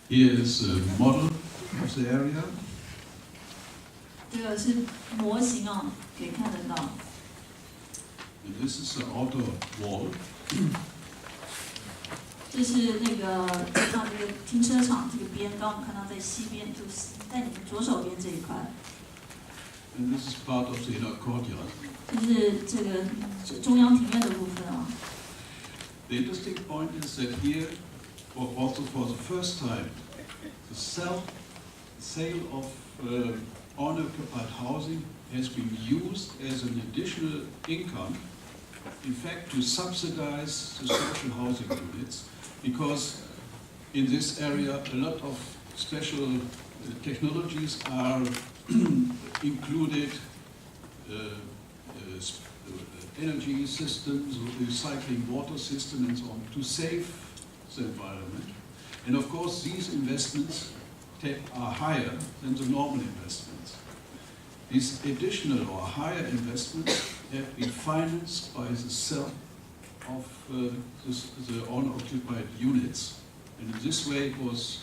Here is a model of the area. 这个是模型哦，可以看得到。And this is the outer wall. 这是那个像这个停车场这个边，刚刚我们看到在西边，就是在你们左手边这一块。And this is part of the inner courtyard. 就是这个中央庭院的部分啊。The interesting point is that here, or also for the first time, the sale of unoccupied housing has been used as an additional income, in fact, to subsidize the social housing units, because in this area a lot of special technologies are included, energy systems, recycling water system and so on, to save the environment. And of course these investments are higher than the normal investments. These additional or higher investments have been financed by the sale of the unoccupied units. And in this way it was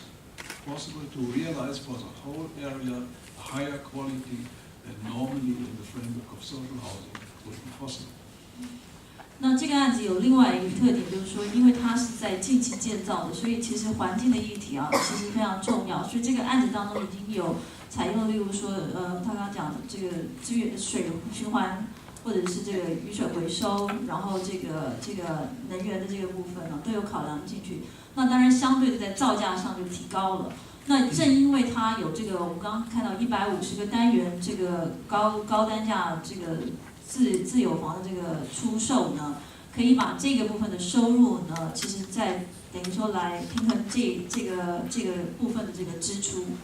possible to realize for the whole area a higher quality than normally in the framework of social housing would be possible. 那这个案子有另外一个特点，就是说，因为它是在近期建造的，所以其实环境的议题啊，其实非常重要。所以这个案子当中已经有采用，例如说，他刚刚讲的这个资源水循环，或者是这个雨水回收，然后这个能源的这个部分呢，都有考量进去。那当然，相对的在造价上就提高了。那正因为它有这个，我们刚刚看到150个单元这个高单价这个自有房的这个出售呢，可以把这个部分的收入呢，其实在等于说来平衡这个部分的这个支出。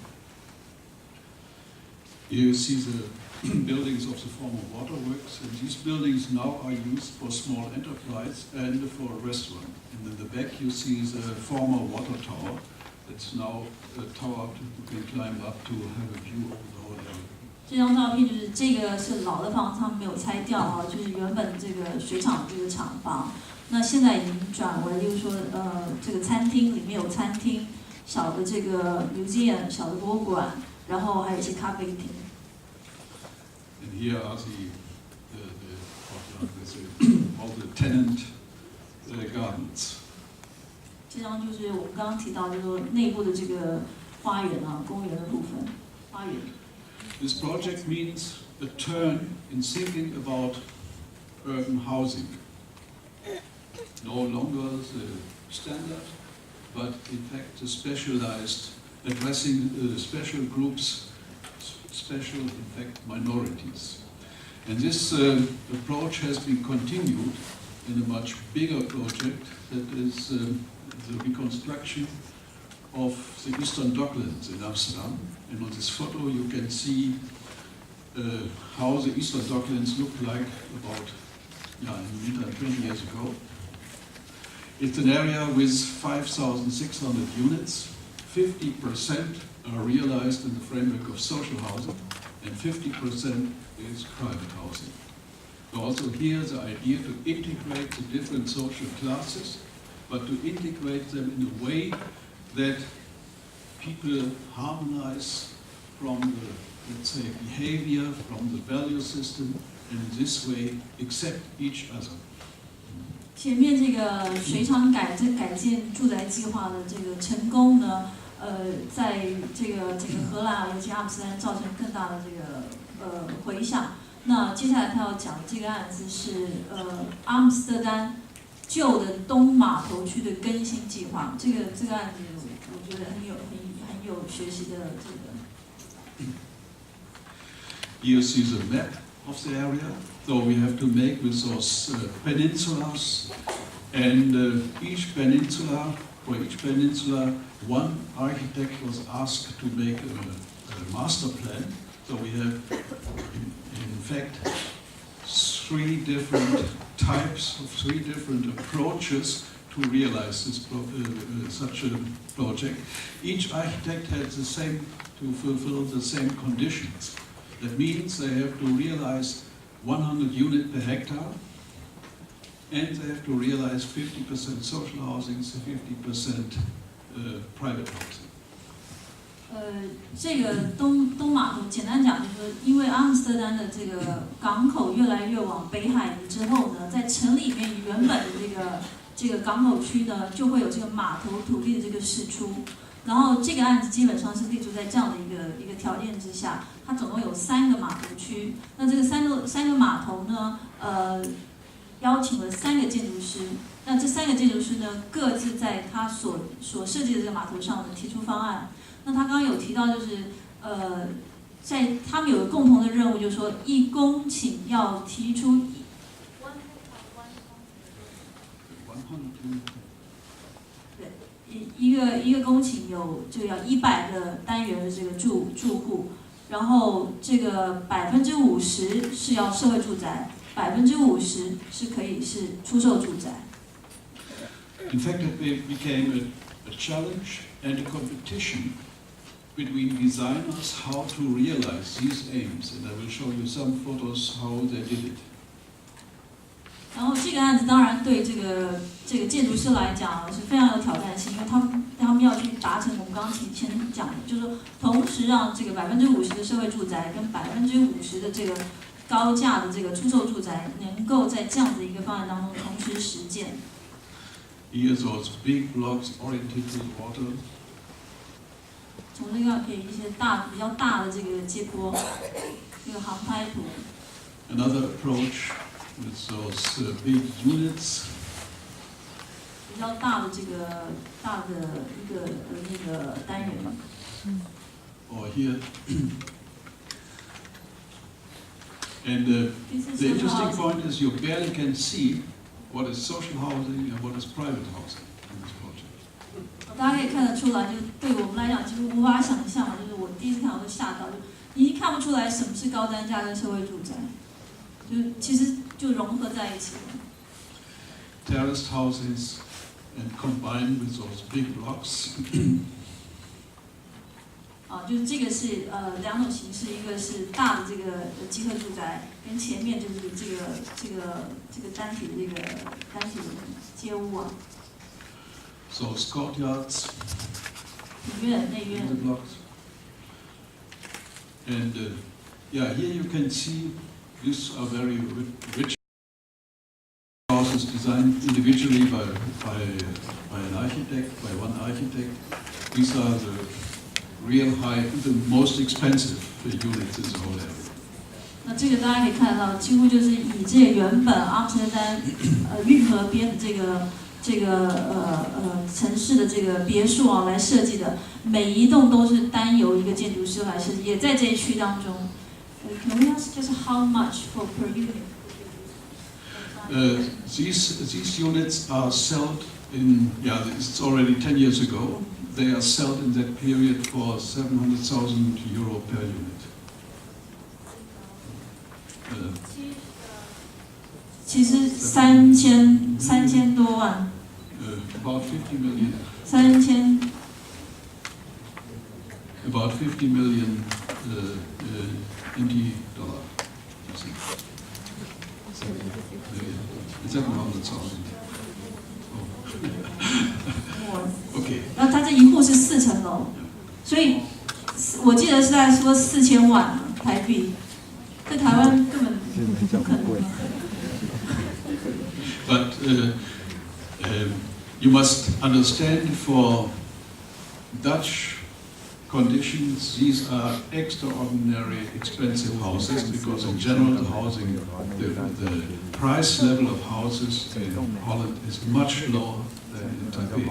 Here you see the buildings of the former waterworks, and these buildings now are used for small enterprise and for a restaurant. And in the back you see the former water tower. It's now a tower you can climb up to have a view of the whole area. 这张照片就是这个是老的房子，他们没有拆掉啊，就是原本这个水厂这个厂房，那现在已经转为，就是说这个餐厅里面有餐厅，小的这个 museum 小的博物馆，然后还有一些咖啡厅。And here are all the tenant gardens. 这张就是我们刚刚提到，就是说内部的这个花园啊，公园的部分，花园。This project means a turn in thinking about urban housing. No longer the standard, but in fact the specialized, addressing special groups, special, in fact, minorities. And this approach has been continued in a much bigger project that is the reconstruction of the Eastern Docklands in Amsterdam. And on this photo you can see how the Eastern Docklands looked like about 20 years ago. It's an area with 5,600 units. 50% are realized in the framework of social housing, and 50% is private housing. So also here the idea to integrate the different social classes, but to integrate them in a way that people harmonize from the, let's say, behavior, from the value system, and in this way accept each other. 前面这个水厂改建住宅计划的这个成功呢，在这个荷兰，尤其阿姆斯特丹造成更大的这个回响。那接下来他要讲的这个案子是阿姆斯特丹旧的东码头区的更新计划。这个案子我觉得很有学习的这个。Here you see the map of the area. So we have to make with those peninsulas, and for each peninsula, one architect was asked to make a master plan. So we have, in fact, three different approaches to realize this such a project. Each architect has to fulfill the same conditions. That means they have to realize 100 units per hectare, and they have to realize 50% social housing, 50% private housing. 这个东码头，简单讲就是说，因为阿姆斯特丹的这个港口越来越往北海移之后呢，在城里面原本的这个港口区呢，就会有这个码头土地的这个释出。然后这个案子基本上是立足在这样的一个条件之下，它总共有3个码头区。那这个三个码头呢，邀请了3个建筑师。那这3个建筑师呢，各自在他所设计的这个码头上呢提出方案。那他刚刚有提到，就是在他们有个共同的任务，就是说1公顷要提出一个公顷就要100个单元的这个住户，然后这个50%是要社会住宅，50%是可以是出售住宅。In fact, it became a challenge and a competition between designers how to realize these aims, and I will show you some photos how they did it. 然后这个案子当然对这个建筑师来讲是非常有挑战性，因为他们要去达成我们刚刚前讲的，就是说同时让这个50%的社会住宅跟50%的这个高价的这个出售住宅能够在这样的一个方案当中同时实践。Here those big blocks oriented to the water. 从这个给一些比较大的这个接坡，这个航拍图。Another approach with those big units. 比较大的大的一个那个单元。Or here. And the interesting point is you barely can see what is social housing and what is private housing in this project. 大家可以看得出来，就对我们来讲几乎无法想象，就是我第一次看我都吓到，就已经看不出来什么是高单价跟社会住宅，就其实就融合在一起了。Terraced houses and combined with those big blocks. 就是这个是2种形式，一个是大的这个集合住宅，跟前面就是这个单体的街屋啊。So courtyards. 里院内院。The blocks. And yeah, here you can see these are very rich houses designed individually by an architect, by one architect. These are the real high, the most expensive units in the whole area. 那这个大家可以看得到，几乎就是以这个原本阿姆斯特丹运河边的这个城市的这个别墅啊来设计的，每一栋都是单由一个建筑师来设计，也在这一区当中。Can we ask just how much for per unit? These units are sold in, yeah, it's already 10 years ago. They are sold in that period for 700,000 euro per unit. 其实3000多万。About 50 million. 3000。About 50 million NT dollar. It's 700,000. OK. 然后它这一户是4层楼，所以我记得是在说4000万台币，在台湾根本不可能。But you must understand, for Dutch conditions, these are extraordinary expensive houses, because in general the housing, the price level of houses in Holland is much lower than in Taipei.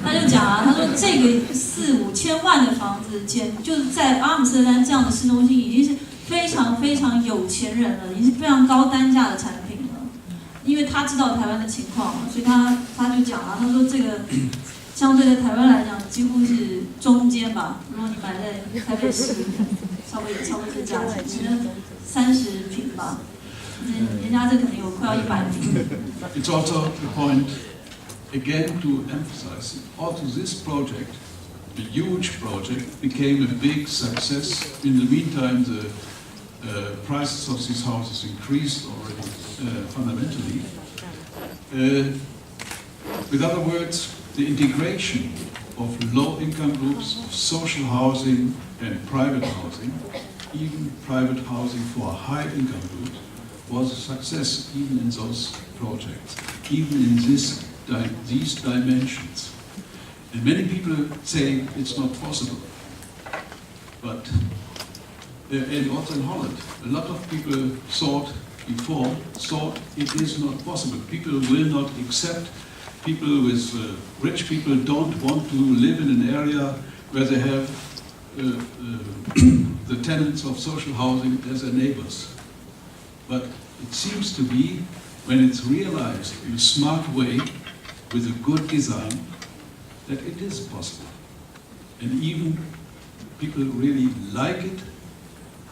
他就讲啊，他说这个4-5千万的房子，就是在阿姆斯特丹这样的市中心，已经是非常非常有钱人了，已经是非常高单价的产品了。因为他知道台湾的情况嘛，所以他就讲了，他说这个相对在台湾来讲，几乎是中间吧。如果你买在台北市，差不多这价钱，可能30平吧，人家这可能有快要100平。It's also the point, again, to emphasize, also this project, a huge project, became a big success. In the meantime, the prices of these houses increased already fundamentally. With other words, the integration of low-income groups, of social housing and private housing, even private housing for high-income groups, was a success even in those projects, even in these dimensions. And many people say it's not possible. But, and also in Holland, a lot of people thought it is not possible. People will not accept, people with rich people don't want to live in an area where they have the tenants of social housing as their neighbors. But it seems to be, when it's realized in a smart way, with a good design, that it is possible. And even people really like it,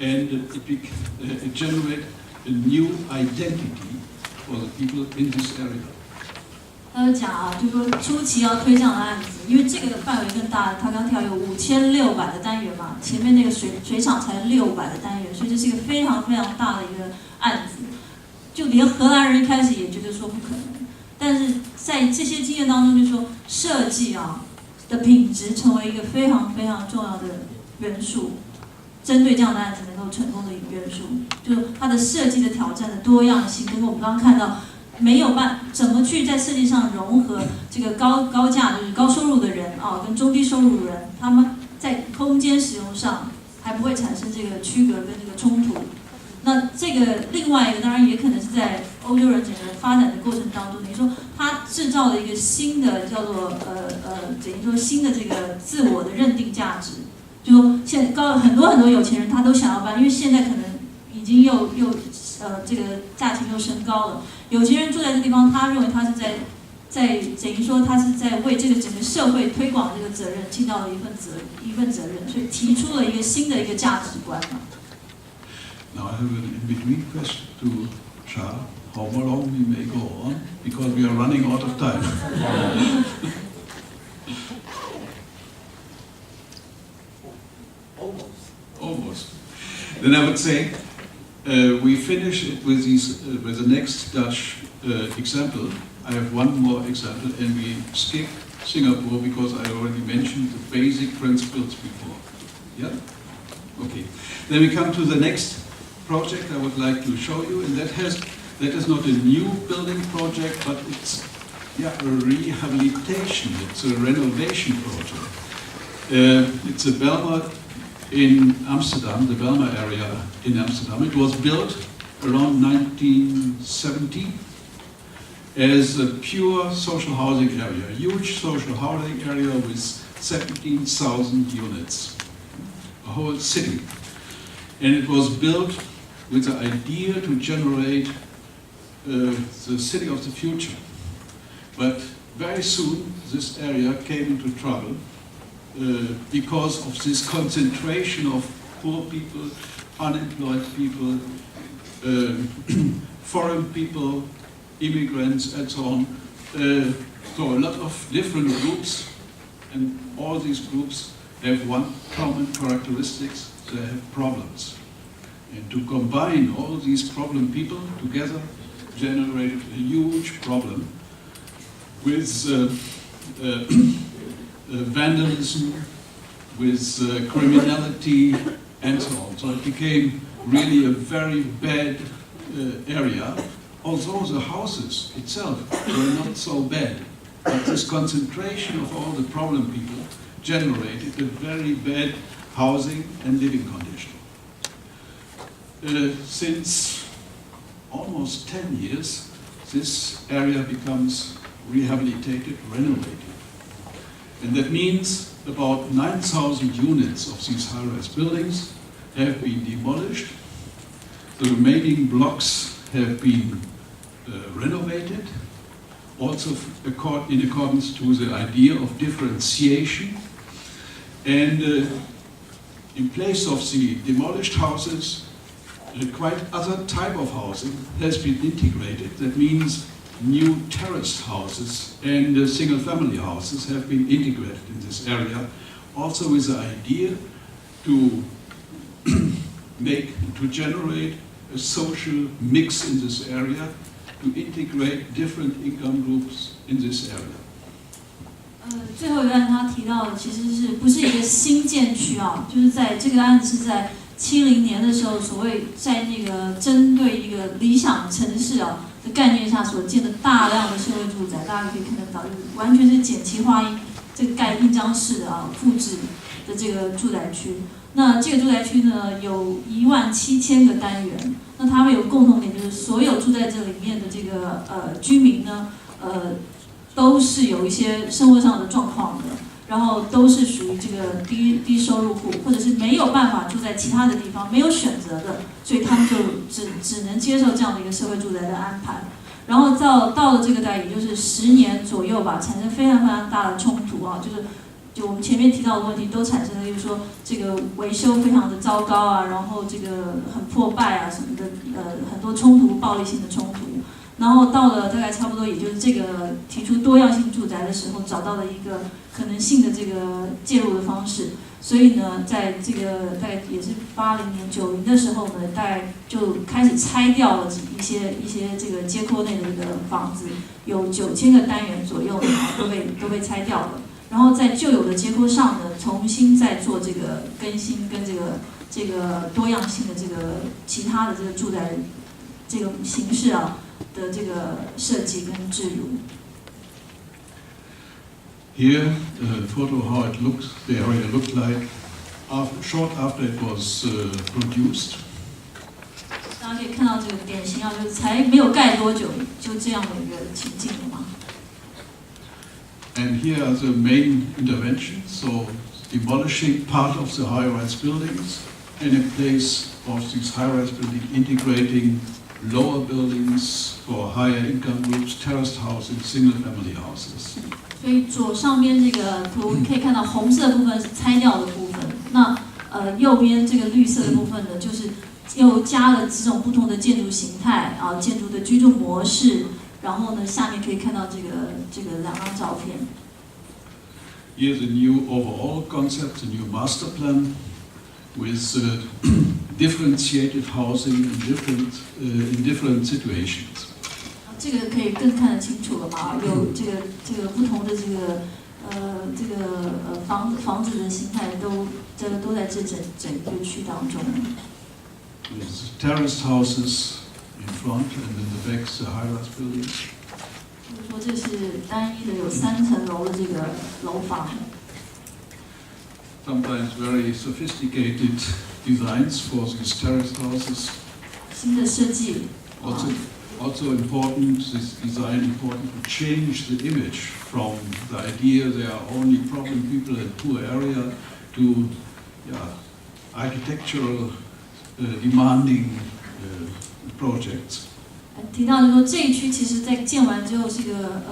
and it generates a new identity for the people in this area. 他就讲啊，就说初期要推这样的案子，因为这个范围更大，他刚调有5600的单元嘛，前面那个水厂才600的单元，所以这是一个非常非常大的一个案子，就连荷兰人一开始也觉得说不可能，但是在这些经验当中，就说设计啊的品质成为一个非常非常重要的元素，针对这样的案子能够成功的一个元素，就是它的设计的挑战的多样性，跟我们刚刚看到。没有怎么去在设计上融合这个高价就是高收入的人啊，跟中低收入的人，他们在空间使用上还不会产生这个区隔跟这个冲突。那这个另外一个当然也可能是在欧洲人整个发展的过程当中，等于说他制造了一个新的叫做等于说新的这个自我的认定价值，就说现在很多有钱人他都想要搬，因为现在可能已经又这个价钱又升高了。有钱人住在这地方，他认为他是在等于说他是在为这个整个社会推广这个责任尽到了一份责任，所以提出了一个新的一个价值观嘛。Now I have an in-between question to Charles. How long we may go on, because we are running out of time. Almost. Then I would say we finish it with with the next Dutch example. I have one more example, and we skip Singapore because I already mentioned the basic principles before. Yeah? Okay. Then we come to the next project I would like to show you, and that is not a new building project, but it's a rehabilitation. It's a renovation project. It's a Belma in Amsterdam, the Belma area in Amsterdam. It was built around 1970 as a pure social housing area, a huge social housing area with 17,000 units, a whole city. And it was built with the idea to generate the city of the future. But very soon this area came into trouble because of this concentration of poor people, unemployed people, foreign people, immigrants, and so on. So a lot of different groups, and all these groups have one common characteristics: they have problems. And to combine all these problem people together generated a huge problem with vandalism, with criminality, and so on. So it became really a very bad area, although the houses itself were not so bad. But this concentration of all the problem people generated a very bad housing and living condition. Since almost 10 years, this area becomes rehabilitated, renovated. And that means about 9,000 units of these high-rise buildings have been demolished. The remaining blocks have been renovated, also in accordance to the idea of differentiation. And in place of the demolished houses, quite other type of housing has been integrated. That means new terraced houses and single-family houses have been integrated in this area, also with the idea to generate a social mix in this area, to integrate different income groups in this area. 最后一个案子他提到的其实是不是一个新建区啊？就是在这个案子是在70年的时候，所谓在那个针对一个理想城市啊的概念下所建的大量的社会住宅，大家可以看得到，就是完全是简其划一，这个盖印章式的啊复制的这个住宅区。那这个住宅区呢有17000个单元，那它们有共同点，就是所有住在这里面的这个居民呢，都是有一些生活上的状况的，然后都是属于这个低收入户，或者是没有办法住在其他的地方，没有选择的，所以他们就只能接受这样的一个社会住宅的安排。然后到了这个代，也就是10年左右吧，产生非常非常大的冲突啊，就我们前面提到的问题都产生了，就是说这个维修非常的糟糕啊，然后这个很破败啊什么的，很多冲突，暴力性的冲突。然后到了大概差不多，也就是这个提出多样性住宅的时候，找到了一个可能性的这个介入的方式。所以呢，在这个大概也是80年、90的时候呢，大概就开始拆掉了一些这个街廓内的这个房子，有9000个单元左右呢都被拆掉了。然后在旧有的街廓上呢，重新再做这个更新跟这个多样性的这个其他的这个住宅这个形式啊的这个设计跟置入。Here, a photo how the area looked like short after it was produced. 大家可以看到这个典型啊，就是才没有盖多久，就这样的一个情境了嘛。And here are the main interventions, so demolishing part of the high-rise buildings and in place of these high-rise buildings integrating lower buildings for higher income groups, terraced housing, single-family houses. 所以左上边这个图可以看到红色的部分是拆掉的部分，那右边这个绿色的部分呢，就是又加了几种不同的建筑形态啊，建筑的居住模式。然后呢，下面可以看到这个2张照片。Here's a new overall concept, a new master plan with differentiated housing in different situations. 这个可以更看得清楚了嘛？有这个不同的房子的形态都在这整个区当中。With terraced houses in front and in the back the high-rise buildings. 就是说这是单一的有3层楼的这个楼房。Sometimes very sophisticated designs for these terraced houses. 新的设计。Also important, this design important to change the image from the idea there are only problem people in poor area to architectural demanding projects. 提到就是说这一区其实在建完之后是一个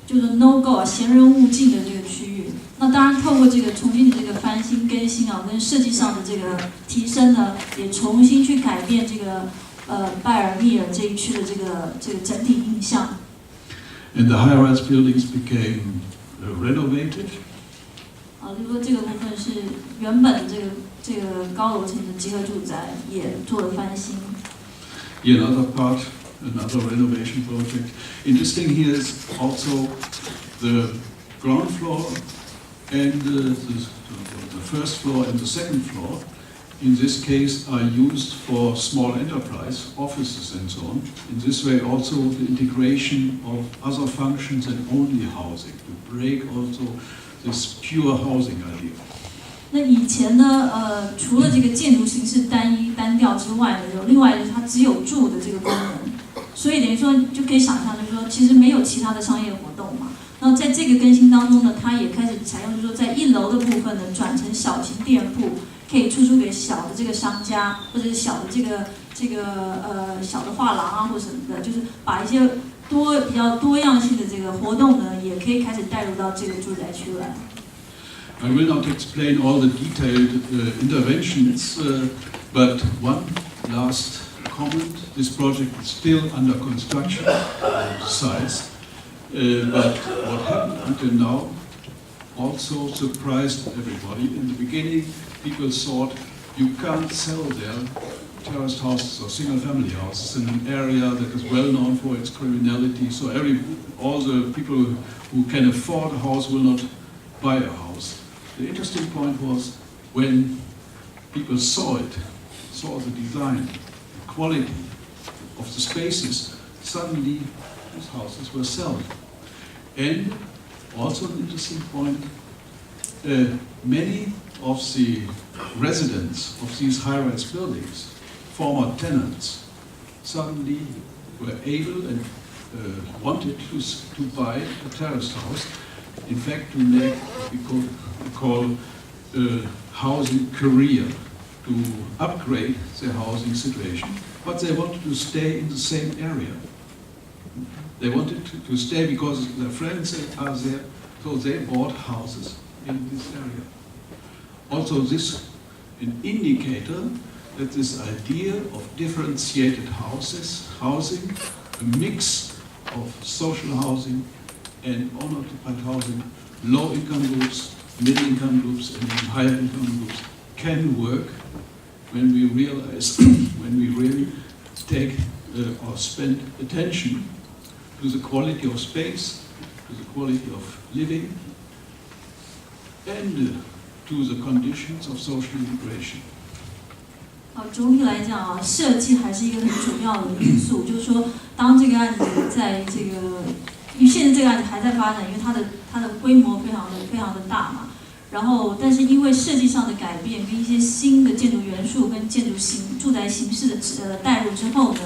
就是 no go 闲人勿近的这个区域。那当然透过这个重新的这个翻新更新啊，跟设计上的这个提升呢，也重新去改变这个拜尔密尔这一区的这个整体印象。And the high-rise buildings became renovated. 就是说这个部分是原本的这个高楼层的集合住宅也做了翻新。Here another part, another renovation project. Interesting here is also the ground floor and the first floor and the second floor. In this case are used for small enterprise, offices and so on. In this way also the integration of other functions and only housing, to break also this pure housing idea. 那以前呢，除了这个建筑形式单调之外呢，有另外它只有住的这个功能，所以等于说就可以想象，就是说其实没有其他的商业活动嘛。然后在这个更新当中呢，它也开始采用，就是说在1楼的部分呢，转成小型店铺。可以出租给小的这个商家，或者是小的这个小的画廊啊，或什么的，就是把一些比较多样性的这个活动呢，也可以开始带入到这个住宅区来。I will not explain all the detailed interventions, but one last comment: this project is still under construction size, but what happened until now also surprised everybody. In the beginning, people thought you can't sell there terraced houses or single-family houses in an area that is well known for its criminality. So all the people who can afford a house will not buy a house. The interesting point was when people saw it, saw the design, the quality of the spaces, suddenly these houses were sold. And also an interesting point, many of the residents of these high-rise buildings, former tenants, suddenly were able and wanted to buy a terraced house, in fact to make what we call housing career, to upgrade their housing situation, but they wanted to stay in the same area. They wanted to stay because their friends are there, so they bought houses in this area. Also this an indicator that this idea of differentiated housing, a mix of social housing and unoccupied housing, low-income groups, middle-income groups, and even higher-income groups can work when we realize, when we really take or spend attention to the quality of space, to the quality of living, and to the conditions of social integration. 总体来讲啊，设计还是一个很主要的因素。就是说，当这个案子在这个，因为现在这个案子还在发展，因为它的规模非常的大嘛。然后，但是因为设计上的改变跟一些新的建筑元素跟建筑住宅形式的带入之后呢，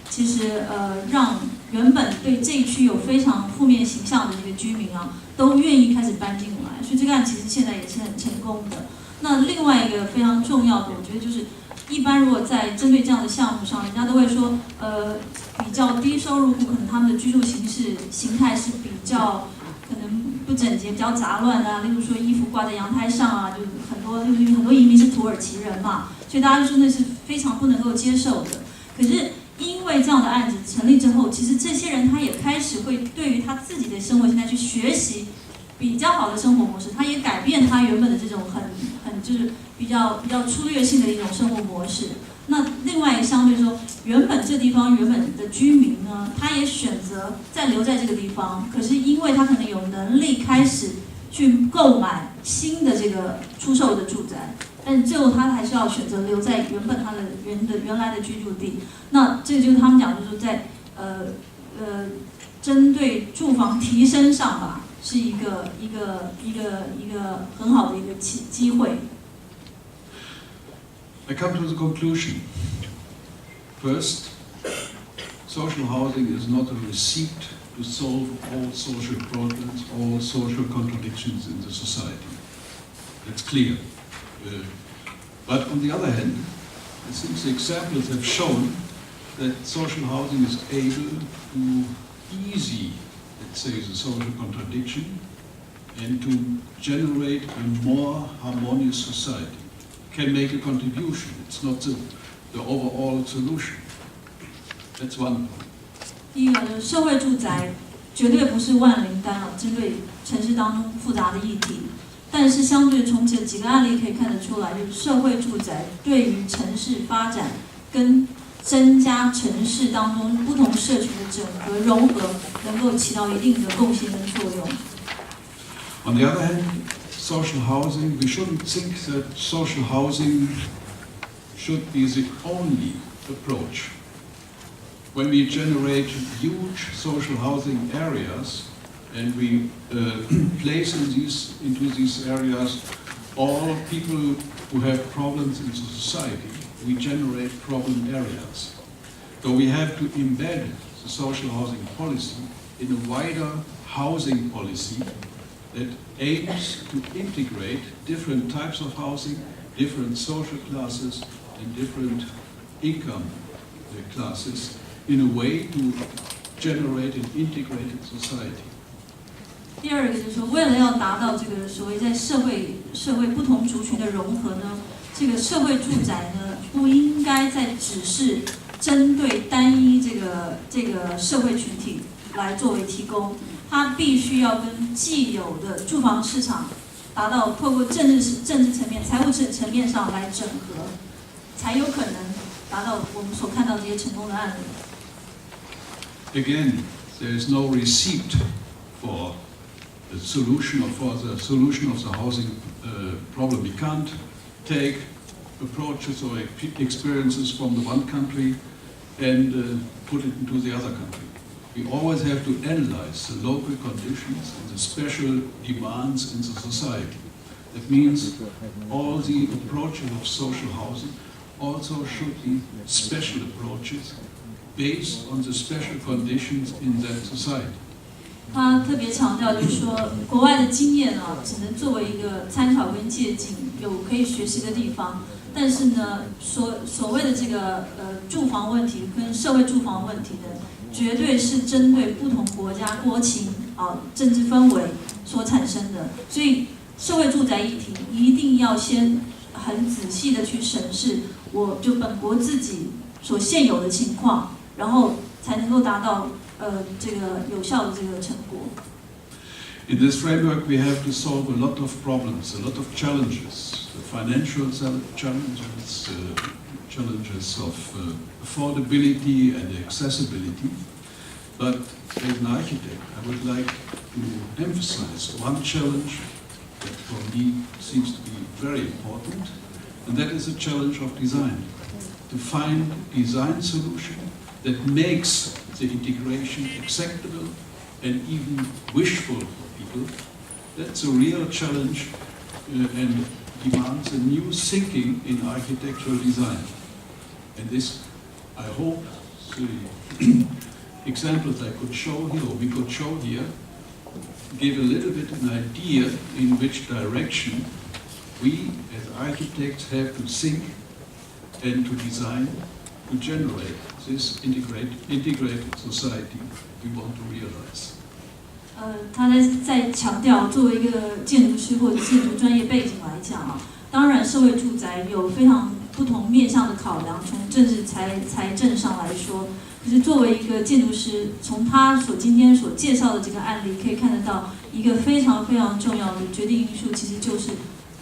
其实让原本对这一区有非常负面形象的这个居民啊，都愿意开始搬进来。所以这个案其实现在也是很成功的。那另外一个非常重要的，我觉得就是。一般如果在针对这样的项目上，人家都会说，比较低收入户可能他们的居住形态是比较可能不整洁、比较杂乱啊。例如说衣服挂在阳台上啊，就很多移民是土耳其人嘛，所以大家就说那是非常不能够接受的。可是因为这样的案子成立之后，其实这些人他也开始会对于他自己的生活形态去学习比较好的生活模式，他也改变他原本的这种很就是比较粗略性的一种生活模式。那另外一个相对说，原本这地方原本的居民呢，他也选择再留在这个地方，可是因为他可能有能力开始去购买新的这个出售的住宅，但是最后他还是要选择留在原本他的原来的居住地。那这就是他们讲，就是在针对住房提升上吧。是一个很好的一个机会。I come to the conclusion. First, social housing is not a receipt to solve all social problems, all social contradictions in the society. That's clear. But on the other hand, I think the examples have shown that social housing is able to easy, let's say, the social contradiction and to generate a more harmonious society. Can make a contribution. It's not the overall solution. That's one point. 第一个就是社会住宅绝对不是万灵丹啊，针对城市当中复杂的议题。但是相对从这几个案例可以看得出来，就是社会住宅对于城市发展跟增加城市当中不同社群的整合融合，能够起到一定的贡献跟作用。On the other hand, social housing, we shouldn't think that social housing should be the only approach. When we generate huge social housing areas and we place into these areas all people who have problems in society, we generate problem areas. So we have to embed the social housing policy in a wider housing policy that aims to integrate different types of housing, different social classes, and different income classes in a way to generate an integrated society. 第二个就是说，为了要达到这个所谓在社会不同族群的融合呢，这个社会住宅呢不应该再只是针对单一这个社会群体来作为提供。它必须要跟既有的住房市场达到透过政治层面、财务层面上来整合，才有可能达到我们所看到这些成功的案例。Again, there is no receipt for the solution of the housing problem. We can't take approaches or experiences from the one country and put it into the other country. We always have to analyze the local conditions and the special demands in the society. That means all the approaches of social housing also should be special approaches based on the special conditions in that society. 他特别强调，就是说，国外的经验啊，只能作为一个参考跟借鉴，有可以学习的地方。但是呢，所谓的这个住房问题跟社会住房问题呢，绝对是针对不同国家国情啊、政治氛围所产生的。所以，社会住宅议题一定要先很仔细的去审视，我就本国自己所现有的情况，然后才能够达到这个有效的这个成果。In this framework, we have to solve a lot of problems, a lot of challenges, the financial challenges, challenges of affordability and accessibility. But as an architect, I would like to emphasize one challenge that for me seems to be very important, and that is the challenge of design. To find a design solution that makes the integration acceptable and even wishful for people. That's a real challenge and demands a new thinking in architectural design. And this, I hope, the examples I could show here, or we could show here, give a little bit an idea in which direction we as architects have to think and to design to generate this integrated society we want to realize. 他在强调，作为一个建筑师或者建筑专业背景来讲啊，当然社会住宅有非常不同面向的考量，从政治财政上来说，可是作为一个建筑师，从他今天所介绍的这个案例可以看得到，一个非常非常重要的决定因素，其实就是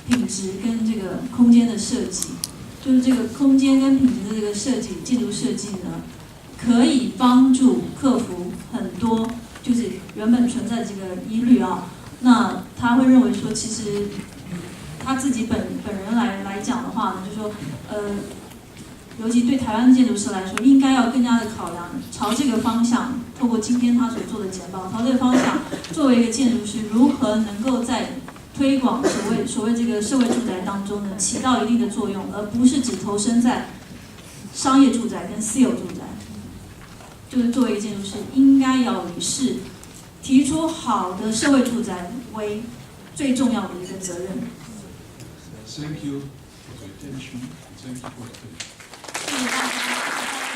品质跟这个空间的设计。就是这个空间跟品质的这个设计，建筑设计呢，可以帮助克服很多就是原本存在的这个疑虑啊。那他会认为说，其实他自己本人来讲的话呢，就是说，尤其对台湾建筑师来说，应该要更加的考量，朝这个方向，透过今天他所做的简报，朝这个方向，作为一个建筑师，如何能够在推广所谓这个社会住宅当中呢，起到一定的作用，而不是只投身在商业住宅跟私有住宅。就是作为一个建筑师，应该要以是提出好的社会住宅为最重要的一个责任。Thank you for your attention. Thank you for your attention. 谢谢大家。